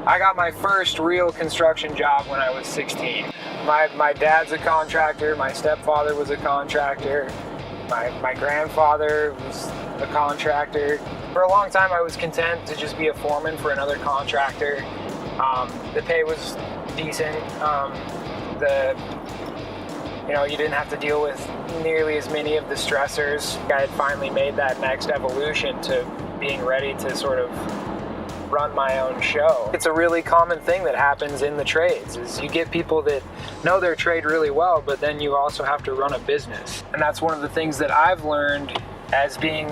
I got my first real construction job when I was 16. My dad's a contractor, my stepfather was a contractor, my grandfather was a contractor. For a long time I was content to just be a foreman for another contractor. The pay was decent. You didn't have to deal with nearly as many of the stressors. I had finally made that next evolution to being ready to sort of run my own show. It's a really common thing that happens in the trades is you get people that know their trade really well, but then you also have to run a business. And that's one of the things that I've learned as being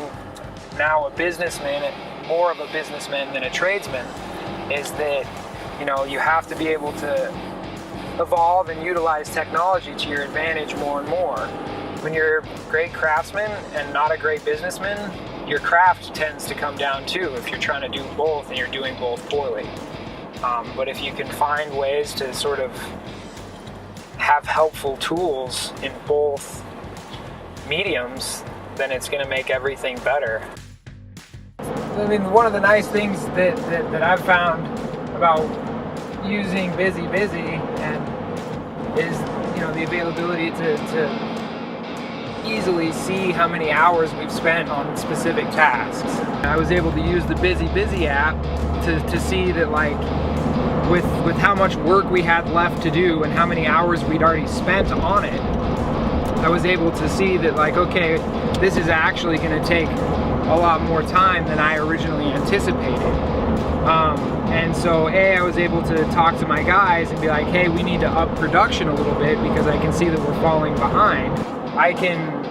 now a businessman, more of a businessman than a tradesman, is that you have to be able to evolve and utilize technology to your advantage more and more. When you're a great craftsman and not a great businessman, your craft tends to come down too if you're trying to do both and you're doing both poorly. But if you can find ways to sort of have helpful tools in both mediums, then it's going to make everything better. I mean, one of the nice things that I've found about using BusyBusy and is the availability to easily see how many hours we've spent on specific tasks. I was able to use the BusyBusy app to see that, like, with how much work we had left to do and how many hours we'd already spent on it, I was able to see that, like, okay, this is actually going to take a lot more time than I originally anticipated. And so I was able to talk to my guys and be like, hey, we need to up production a little bit because I can see that we're falling behind. I can,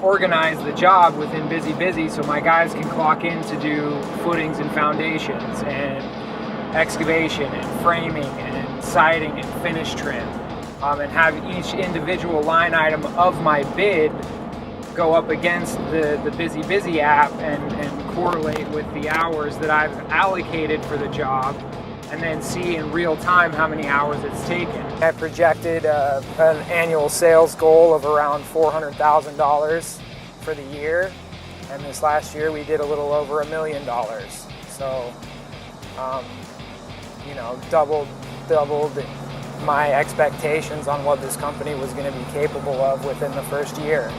organize the job within BusyBusy so my guys can clock in to do footings and foundations and excavation and framing and siding and finish trim, and have each individual line item of my bid go up against the BusyBusy app and correlate with the hours that I've allocated for the job, and then see in real time how many hours it's taken. I projected an annual sales goal of around $400,000 for the year, and this last year we did a little over $1 million. So, doubled my expectations on what this company was going to be capable of within the first year.